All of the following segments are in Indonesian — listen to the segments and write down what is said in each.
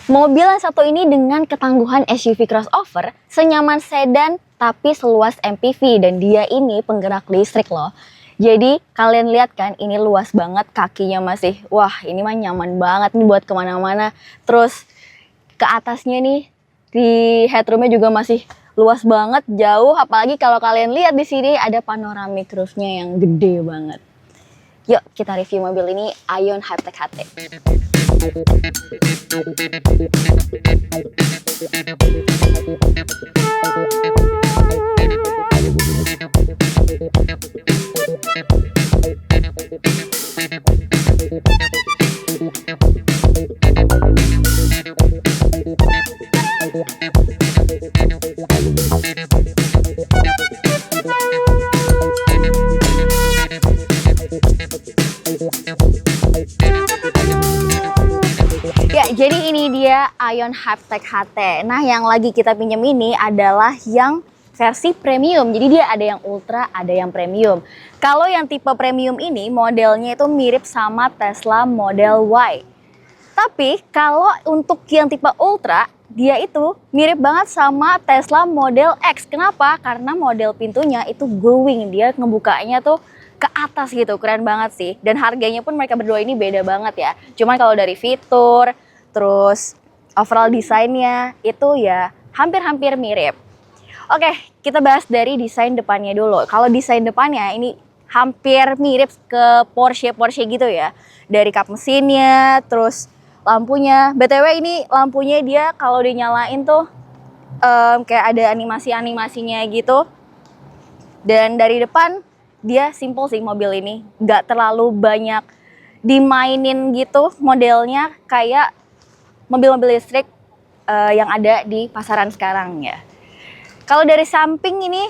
Mobil yang satu ini dengan ketangguhan SUV crossover, senyaman sedan tapi seluas MPV, dan dia ini penggerak listrik loh. Jadi kalian lihat kan, ini luas banget, kakinya masih, wah ini mah nyaman banget nih buat kemana-mana. Terus ke atasnya nih, di headroomnya juga masih luas banget, jauh. Apalagi kalau kalian lihat di sini ada panoramic roofnya yang gede banget. Yuk kita review mobil ini, Aion Hypertech HT. Ya, jadi ini dia Aion Hypertech HT. Nah, yang lagi kita pinjam ini adalah yang versi premium. Jadi dia ada yang ultra, ada yang premium. Kalau yang tipe premium ini modelnya itu mirip sama Tesla Model Y. Tapi kalau untuk yang tipe ultra, dia itu mirip banget sama Tesla Model X. Kenapa? Karena model pintunya itu glowing. Dia ngebukanya tuh ke atas gitu, keren banget sih. Dan harganya pun mereka berdua ini beda banget ya. Cuman kalau dari fitur, terus overall desainnya itu ya hampir-hampir mirip. Oke, kita bahas dari desain depannya dulu. Kalau desain depannya ini hampir mirip ke Porsche gitu ya. Dari kap mesinnya, terus lampunya. BTW ini lampunya dia kalau dinyalain tuh kayak ada animasi-animasinya gitu. Dan dari depan dia simple sih mobil ini. Nggak terlalu banyak dimainin gitu modelnya kayak mobil-mobil listrik yang ada di pasaran sekarang ya. Kalau dari samping ini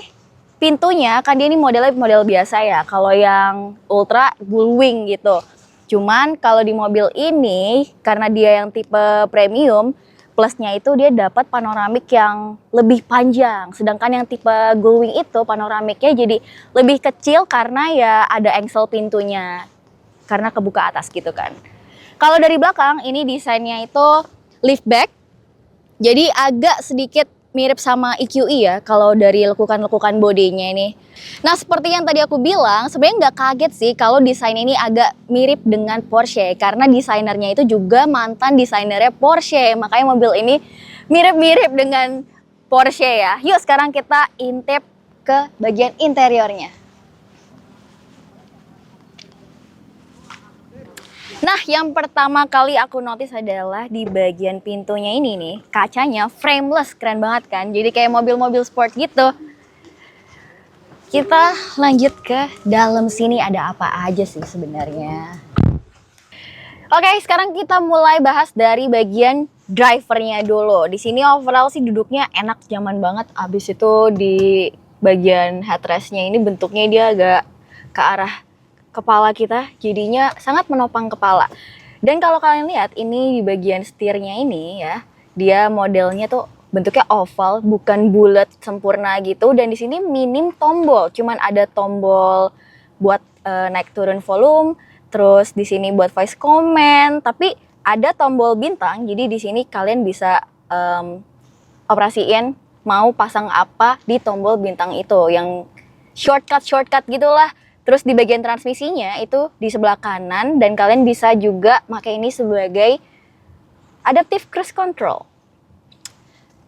pintunya kan dia ini modelnya model biasa ya. Kalau yang ultra gullwing gitu. Cuman kalau di mobil ini karena dia yang tipe premium, plusnya itu dia dapat panoramik yang lebih panjang. Sedangkan yang tipe gullwing itu panoramiknya jadi lebih kecil karena ya ada engsel pintunya. Karena kebuka atas gitu kan. Kalau dari belakang ini desainnya itu liftback. Jadi agak sedikit mirip sama EQE ya kalau dari lekukan-lekukan bodinya ini. Nah, seperti yang tadi aku bilang, sebenarnya nggak kaget sih kalau desain ini agak mirip dengan Porsche karena desainernya itu juga mantan desainernya Porsche. Makanya mobil ini mirip-mirip dengan Porsche ya. Yuk sekarang kita intip ke bagian interiornya. Nah, yang pertama kali aku notice adalah di bagian pintunya ini nih, kacanya frameless, keren banget kan? Jadi kayak mobil-mobil sport gitu. Kita lanjut ke dalam sini, ada apa aja sih sebenarnya. Oke, sekarang kita mulai bahas dari bagian drivernya dulu. Di sini overall sih duduknya enak, nyaman banget. Abis itu di bagian headrestnya ini bentuknya dia agak ke arah kepala kita, jadinya sangat menopang kepala. Dan kalau kalian lihat ini di bagian setirnya ini ya, dia modelnya tuh bentuknya oval, bukan bulat sempurna gitu. Dan di sini minim tombol, cuman ada tombol buat naik turun volume, terus di sini buat voice command, tapi ada tombol bintang. Jadi di sini kalian bisa operasiin mau pasang apa di tombol bintang itu, yang shortcut gitulah. Terus di bagian transmisinya itu di sebelah kanan dan kalian bisa juga pakai ini sebagai adaptive cruise control.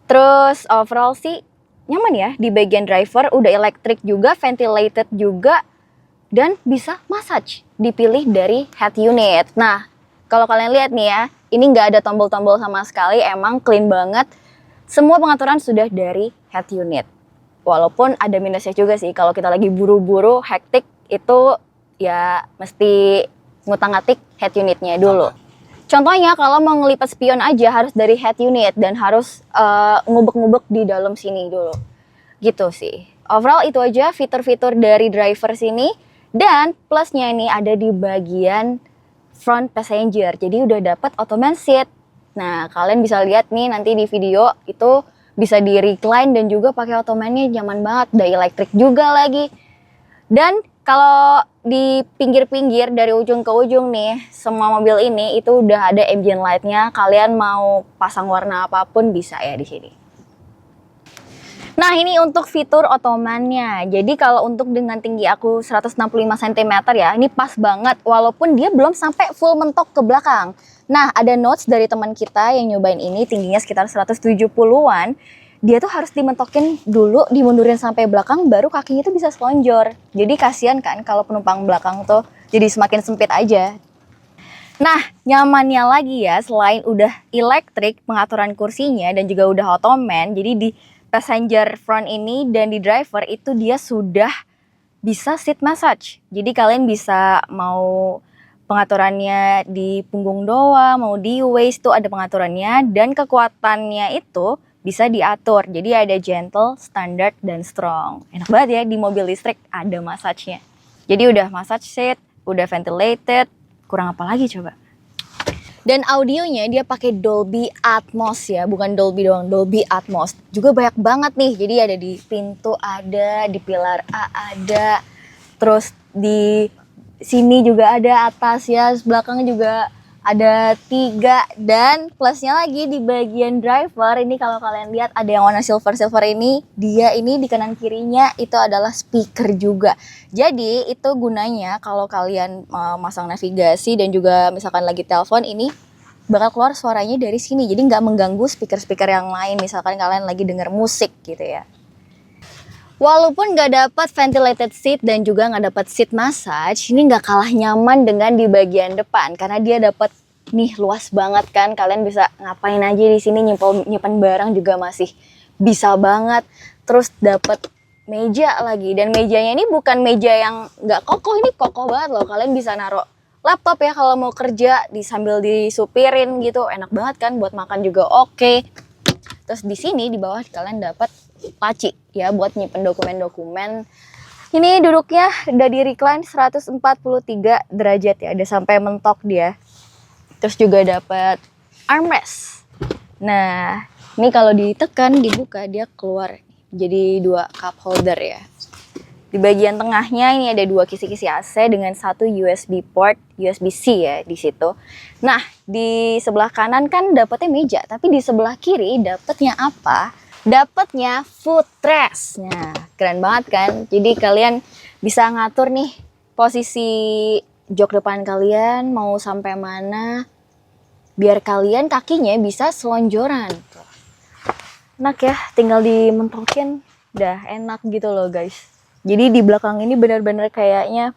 Terus overall sih nyaman ya, di bagian driver udah electric juga, ventilated juga, dan bisa massage, dipilih dari head unit. Nah, kalau kalian lihat nih ya, ini nggak ada tombol-tombol sama sekali, emang clean banget. Semua pengaturan sudah dari head unit. Walaupun ada minusnya juga sih, kalau kita lagi buru-buru, hektik, itu ya mesti ngutang-ngatik head unitnya dulu. Contohnya kalau mau ngelipat spion aja harus dari head unit dan harus ngubek-ngubek di dalam sini dulu. Gitu sih. Overall itu aja fitur-fitur dari driver sini. Dan plusnya ini ada di bagian front passenger. Jadi udah dapat ottoman seat. Nah, kalian bisa lihat nih nanti di video itu bisa di recline dan juga pakai ottomannya nyaman banget. Udah elektrik juga lagi. Dan kalau di pinggir-pinggir dari ujung ke ujung nih, semua mobil ini itu udah ada ambient light-nya. Kalian mau pasang warna apapun bisa ya di sini. Nah, ini untuk fitur Ottoman-nya. Jadi kalau untuk dengan tinggi aku 165 cm ya, ini pas banget walaupun dia belum sampai full mentok ke belakang. Nah, ada notes dari teman kita yang nyobain ini tingginya sekitar 170-an. Dia tuh harus dimentokin dulu, dimundurin sampai belakang baru kakinya tuh bisa selonjor. Jadi kasihan kan kalau penumpang belakang tuh jadi semakin sempit aja. Nah, nyamannya lagi ya, selain udah elektrik pengaturan kursinya dan juga udah Ottoman, jadi di passenger front ini dan di driver itu dia sudah bisa seat massage. Jadi kalian bisa mau pengaturannya di punggung doang, mau di waist tuh ada pengaturannya dan kekuatannya itu bisa diatur. Jadi ada gentle, standard, dan strong. Enak banget ya di mobil listrik ada massage-nya. Jadi udah massage seat, udah ventilated, kurang apa lagi coba? Dan audionya dia pakai Dolby Atmos ya, bukan Dolby doang, Dolby Atmos. Juga banyak banget nih, jadi ada di pintu ada, di pilar A ada, terus di sini juga ada atas ya, belakang juga ada 3. Dan plusnya lagi di bagian driver, ini kalau kalian lihat ada yang warna silver ini, dia ini di kanan kirinya itu adalah speaker juga. Jadi itu gunanya kalau kalian masang navigasi dan juga misalkan lagi telepon ini bakal keluar suaranya dari sini. Jadi nggak mengganggu speaker-speaker yang lain misalkan kalian lagi denger musik gitu ya. Walaupun nggak dapat ventilated seat dan juga nggak dapat seat massage, ini nggak kalah nyaman dengan di bagian depan karena dia dapat nih luas banget kan. Kalian bisa ngapain aja di sini, nyimpan barang juga masih bisa banget. Terus dapat meja lagi, dan mejanya ini bukan meja yang nggak kokoh, ini kokoh banget loh. Kalian bisa naruh laptop ya kalau mau kerja sambil disupirin gitu, enak banget kan, buat makan juga oke. Terus di sini di bawah kalian dapat laci ya buat nyimpen dokumen-dokumen. Ini duduknya udah di recline 143 derajat ya, ada sampai mentok dia. Terus juga dapat armrest. Nah, ini kalau ditekan dibuka dia keluar jadi 2 cup holder ya. Di bagian tengahnya ini ada 2 kisi-kisi AC dengan 1 USB port, USB-C ya di situ. Nah, di sebelah kanan kan dapatnya meja, tapi di sebelah kiri dapatnya apa? Dapatnya footrest. Nah, keren banget kan? Jadi kalian bisa ngatur nih posisi jok depan kalian mau sampai mana biar kalian kakinya bisa selonjoran. Enak ya, tinggal dimentokin udah enak gitu loh guys. Jadi di belakang ini benar-benar kayaknya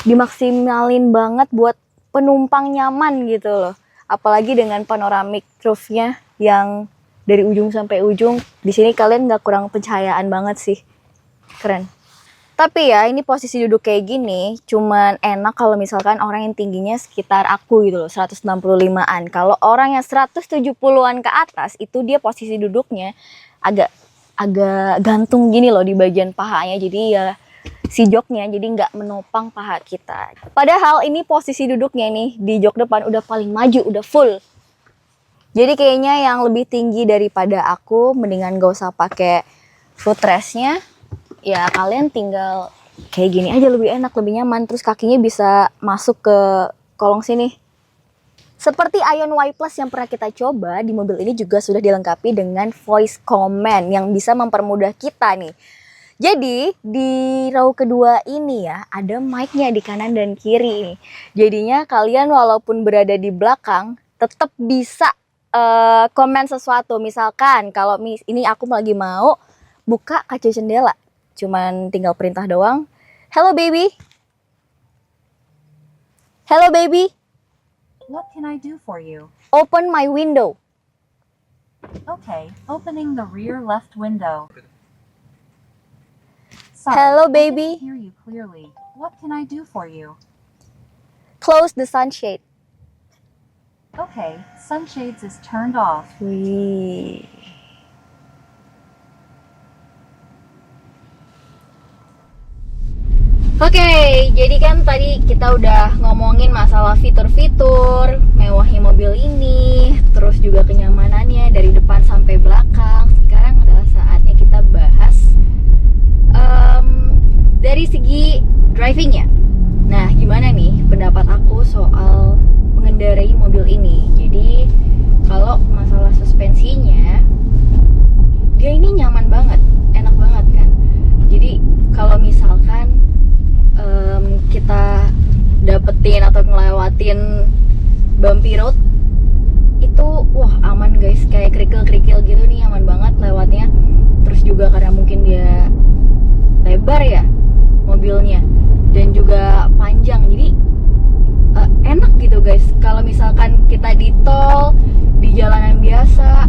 dimaksimalin banget buat penumpang nyaman gitu loh. Apalagi dengan panoramic roofnya yang dari ujung sampai ujung. Di sini kalian nggak kurang pencahayaan banget sih. Keren. Tapi ya ini posisi duduk kayak gini cuman enak kalau misalkan orang yang tingginya sekitar aku gitu loh, 165-an. Kalau orang yang 170-an ke atas itu dia posisi duduknya agak gantung gini loh di bagian pahanya. Jadi ya si joknya jadi nggak menopang paha kita. Padahal ini posisi duduknya nih di jok depan udah paling maju, udah full. Jadi kayaknya yang lebih tinggi daripada aku mendingan gak usah pakai footrestnya. Ya kalian tinggal kayak gini aja, lebih enak, lebih nyaman. Terus kakinya bisa masuk ke kolong sini. Seperti Ion Y Plus yang pernah kita coba, di mobil ini juga sudah dilengkapi dengan voice command yang bisa mempermudah kita nih. Jadi di row kedua ini ya ada mic-nya di kanan dan kiri. Jadinya kalian walaupun berada di belakang tetap bisa komen sesuatu. Misalkan kalau ini aku lagi mau buka kaca jendela, cuman tinggal perintah doang. Hello baby. Hello baby. What can I do for you? Open my window. Okay, opening the rear left window. Sorry, Hello I baby. didn't hear you clearly. What can I do for you? Close the sunshade. Okay, sunshades is turned off. Wih. Oke, jadi kan tadi kita udah ngomongin masalah fitur-fitur mewahnya mobil ini, terus juga kenyamanannya dari depan sampai belakang. Sekarang adalah saatnya kita bahas dari segi drivingnya. kayak kerikil-kerikil gitu nih, aman banget lewatnya. Terus juga karena mungkin dia lebar ya mobilnya dan juga panjang, jadi enak gitu guys. Kalau misalkan kita di tol, di jalanan biasa,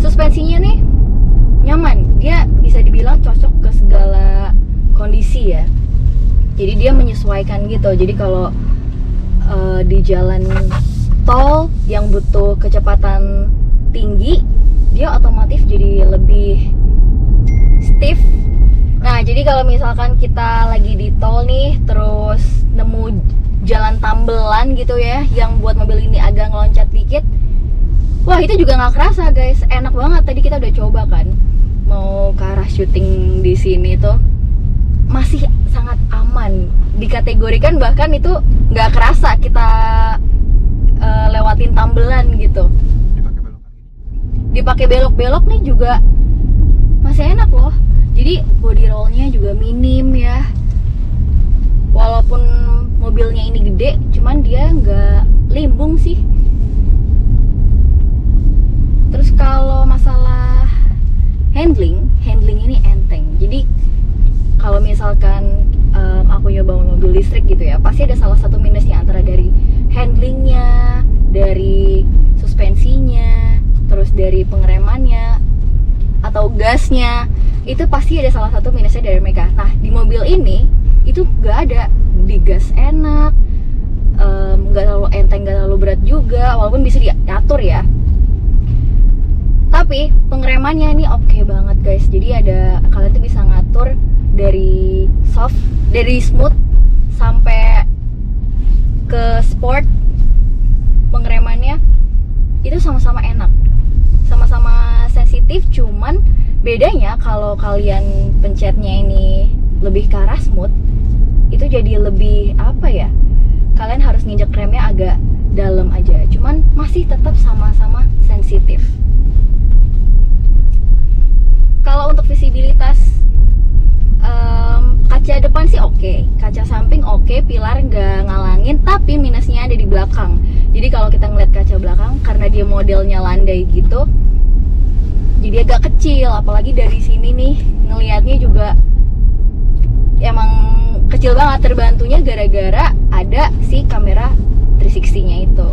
suspensinya nih nyaman, dia bisa dibilang cocok ke segala kondisi ya. Jadi dia menyesuaikan gitu. Jadi kalau di jalan tol yang butuh kecepatan tinggi, dia otomatis jadi lebih stiff. Nah, jadi kalau misalkan kita lagi di tol nih, terus nemu jalan tambelan gitu ya, yang buat mobil ini agak ngeloncat dikit, wah itu juga nggak kerasa guys, enak banget. Tadi kita udah coba kan, mau ke arah syuting di sini tuh masih sangat aman. Dikategorikan bahkan itu nggak kerasa kita lewatin tambelan gitu. Dipakai belok-belok nih juga masih enak loh. Jadi body rollnya juga minim ya. Walaupun mobilnya ini gede, cuman dia nggak limbung sih. Terus kalau masalah handling ini enteng. Jadi kalau misalkan aku nyoba mobil listrik gitu ya, pasti ada salah satu minusnya, antara dari handlingnya, dari suspensinya, terus dari pengeremannya atau gasnya. Itu pasti ada salah satu minusnya dari mereka. Nah, di mobil ini itu nggak ada. Di gas enak, nggak terlalu enteng, nggak terlalu berat juga, walaupun bisa diatur ya. Tapi pengeremannya ini oke banget guys. Jadi ada, kalian tuh bisa ngatur dari soft, dari smooth sampai ke sport. Pengeremannya itu sama-sama enak, sama-sama sensitif. Cuman bedanya kalau kalian pencetnya ini lebih ke arah smooth, itu jadi lebih apa ya, kalian harus nginjek remnya agak dalam aja, cuman masih tetap sama-sama sensitif. Kalau untuk visibilitas, kaca depan sih oke, kaca samping oke, pilar nggak ngalangin, tapi minusnya ada di belakang. Jadi kalau kita ngeliat kaca belakang, karena dia modelnya landai gitu, jadi agak kecil. Apalagi dari sini nih ngelihatnya juga emang kecil banget. Terbantunya gara-gara ada si kamera 360-nya itu.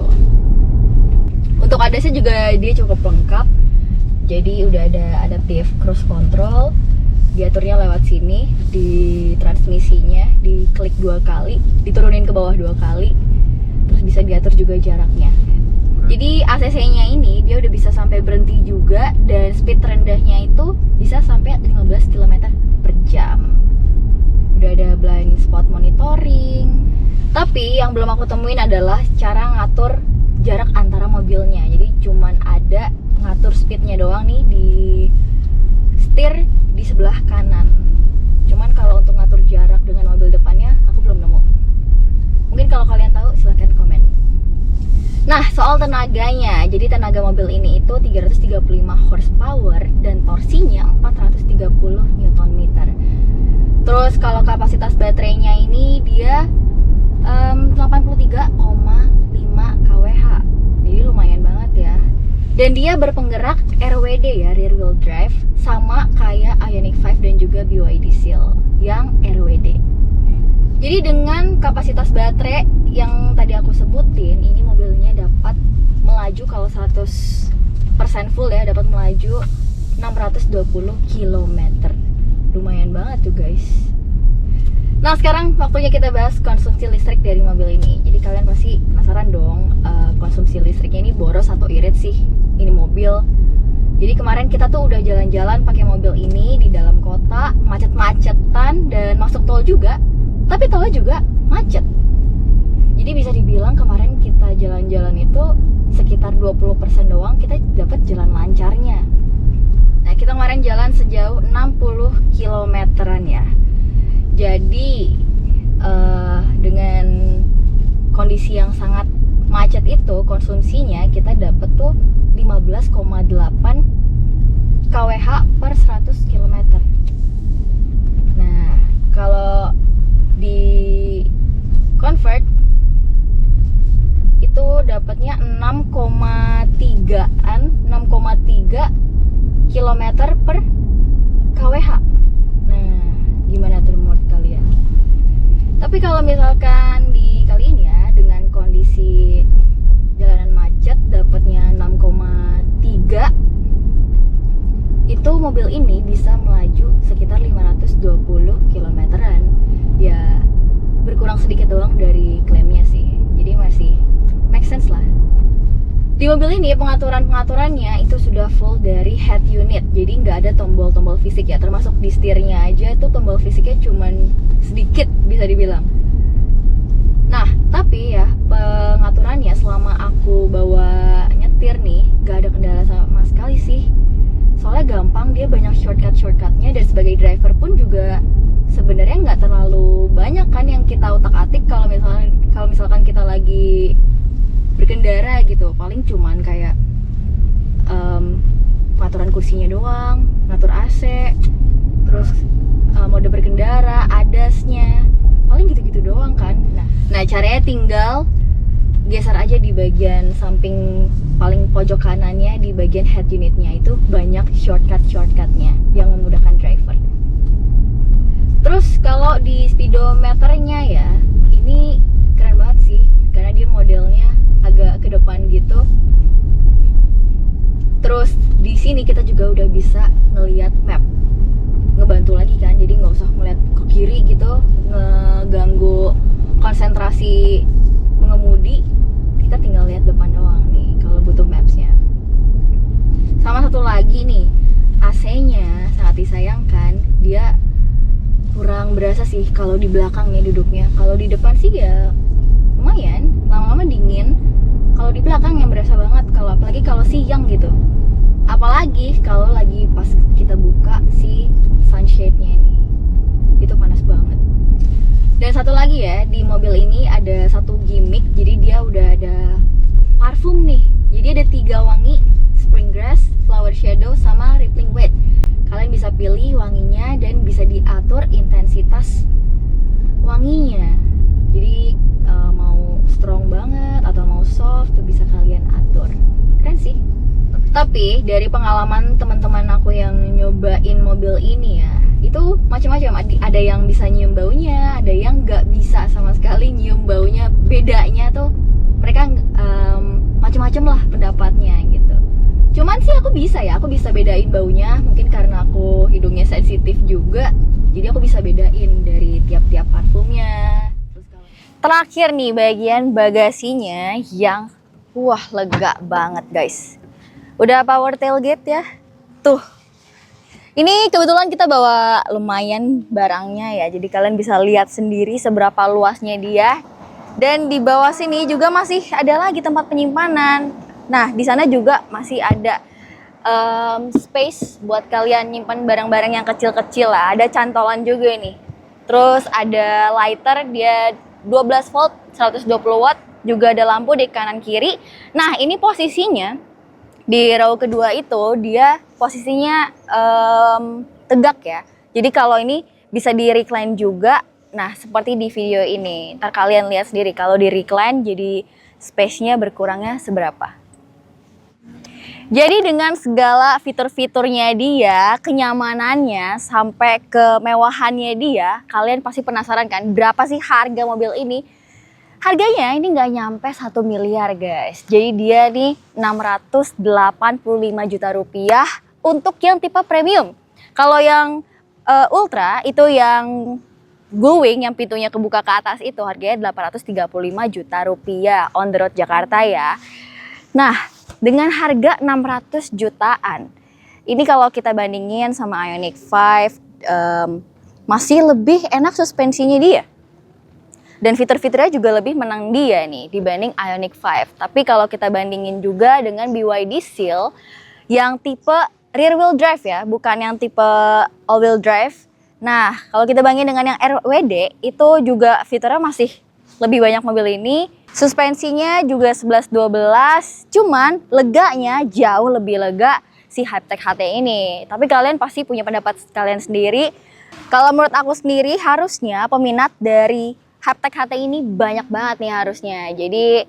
Untuk ADAS juga dia cukup lengkap. Jadi udah ada adaptive cruise control, diaturnya lewat sini. Di transmisinya diklik 2 kali, diturunin ke bawah 2 kali, terus bisa diatur juga jaraknya. Jadi ACC-nya ini dia udah bisa sampai berhenti juga, dan speed terendahnya itu bisa sampai 15 km per jam. Udah ada blind spot monitoring. Tapi yang belum aku temuin adalah cara ngatur jarak antara mobilnya. Jadi cuman ada ngatur speednya doang nih di setir di sebelah kanan. Cuman kalau untuk ngatur jarak dengan mobil depannya aku belum nemu. Mungkin kalau kalian tahu silahkan komen. Nah, soal tenaganya, jadi tenaga mobil ini itu 335 horsepower dan torsinya 430 Nm. Terus kalau kapasitas baterainya ini dia 83,5 kWh. Jadi lumayan banget ya. Dan dia berpenggerak RWD ya, rear wheel drive, sama kayak Ioniq 5 dan juga BYD Seal yang RWD. Jadi dengan kapasitas baterai yang tadi aku sebutin, ini mobilnya dapat melaju kalau 100% full ya, dapat melaju 620 km. Lumayan banget tuh guys. Nah, sekarang waktunya kita bahas konsumsi listrik dari mobil ini. Jadi kalian pasti penasaran dong, konsumsi listriknya ini boros atau irit sih ini mobil. Jadi kemarin kita tuh udah jalan-jalan pakai mobil ini di dalam kota, macet-macetan dan masuk tol juga. Tapi tolnya juga macet. Jadi bisa dibilang kemarin kita jalan-jalan itu sekitar 20% doang kita dapat jalan lancarnya. Nah, kita kemarin jalan sejauh 60 kilometeran ya. Jadi dengan kondisi yang sangat macet itu, konsumsinya kita dapat tuh 15,8 kWh per 100 km. Nah, kalau di convert itu dapatnya 6,3 km per kWh. Nah, gimana tuh menurut kalian? Tapi kalau misalkan di kali ini ya, dengan kondisi jalanan macet, dapatnya 6,3, itu mobil ini bisa melaju sekitar 520 km-an. Ya, berkurang sedikit doang dari klaimnya sih. Jadi masih make sense lah. Di mobil ini pengaturannya itu sudah full dari head unit, jadi nggak ada tombol-tombol fisik ya, termasuk di setirnya aja itu tombol fisiknya cuman sedikit bisa dibilang. Nah, tapi ya pengaturannya selama aku bawa nyetir nih nggak ada kendala sama sekali sih. Soalnya gampang, dia banyak shortcutnya, dan sebagai driver pun juga sebenarnya nggak terlalu banyak kan yang kita utak-atik kalau misalkan kita lagi berkendara gitu. Paling cuman kayak pengaturan kursinya doang, ngatur AC, terus mode berkendara, ADAS-nya, paling gitu-gitu doang kan. Nah caranya tinggal geser aja di bagian samping paling pojok kanannya, di bagian head unitnya itu banyak shortcutnya yang memudahkan driver. Terus kalau di speedometernya ya, ini keren banget sih, karena dia modelnya agak ke depan gitu. Terus di sini kita juga udah bisa ngelihat map, ngebantu lagi kan, jadi nggak usah ngeliat ke kiri gitu, ngeganggu konsentrasi mengemudi. Kita tinggal lihat depan doang nih kalau butuh mapsnya. Sama satu lagi nih, AC-nya sangat disayangkan, dia kurang berasa sih kalau di belakangnya duduknya. Kalau di depan sih ya lumayan, lama-lama dingin. Kalau di belakang yang berasa banget, apalagi kalau siang gitu. Apalagi kalau lagi pas kita buka si sunshade-nya ini, itu panas banget. Dan satu lagi ya, di mobil ini ada satu gimmick, jadi dia udah ada parfum nih. Jadi ada 3 wangi, spring grass, flower shadow, sama rippling wet. Kalian bisa pilih wanginya dan bisa diatur intensitas wanginya. Jadi mau strong banget atau mau soft tuh bisa kalian atur. Keren sih. Tapi dari pengalaman teman-teman aku yang nyobain mobil ini ya, itu macam-macam. Ada yang bisa nyium baunya, ada yang nggak bisa sama sekali nyium baunya. Bedanya tuh mereka macam-macam lah pendapatnya gitu. Cuman sih aku bisa bedain baunya, mungkin karena aku hidungnya sensitif juga, jadi aku bisa bedain dari tiap-tiap parfumnya. Terakhir nih bagian bagasinya yang lega banget guys. Udah power tailgate ya. Tuh. Ini kebetulan kita bawa lumayan barangnya ya, jadi kalian bisa lihat sendiri seberapa luasnya dia. Dan di bawah sini juga masih ada lagi tempat penyimpanan. Nah, di sana juga masih ada space buat kalian nyimpan barang-barang yang kecil-kecil lah. Ada cantolan juga nih. Terus ada lighter, dia 12 volt, 120 watt. Juga ada lampu di kanan kiri. Nah, ini posisinya di row kedua itu dia posisinya tegak ya. Jadi kalau ini bisa di recline juga. Nah, seperti di video ini. Ntar kalian lihat sendiri kalau di recline jadi space-nya berkurangnya seberapa. Jadi dengan segala fitur-fiturnya dia, kenyamanannya, sampai kemewahannya dia, kalian pasti penasaran kan berapa sih harga mobil ini? Harganya ini nggak nyampe 1 miliar guys. Jadi dia nih 685 juta rupiah untuk yang tipe premium. Kalau yang ultra itu yang glowing, yang pintunya kebuka ke atas itu harganya 835 juta rupiah on the road Jakarta ya. Nah, dengan harga 600 jutaan, ini kalau kita bandingin sama Ioniq 5, masih lebih enak suspensinya dia. Dan fitur-fiturnya juga lebih menang dia nih dibanding Ioniq 5. Tapi kalau kita bandingin juga dengan BYD Seal yang tipe rear wheel drive ya, bukan yang tipe all wheel drive. Nah, kalau kita bandingin dengan yang RWD, itu juga fiturnya masih lebih banyak mobil ini. Suspensinya juga 11-12, cuman leganya jauh lebih lega si Hypertech HT ini. Tapi kalian pasti punya pendapat kalian sendiri. Kalau menurut aku sendiri, harusnya peminat dari Hypertech HT ini banyak banget nih harusnya. Jadi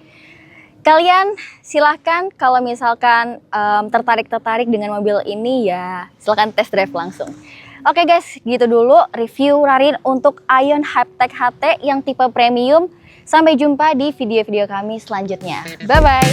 Kalian silahkan kalau misalkan tertarik dengan mobil ini ya silahkan test drive langsung. Oke guys, gitu dulu review Rarin untuk Ion Hypertech HT yang tipe premium. Sampai jumpa di video-video kami selanjutnya. Bye-bye!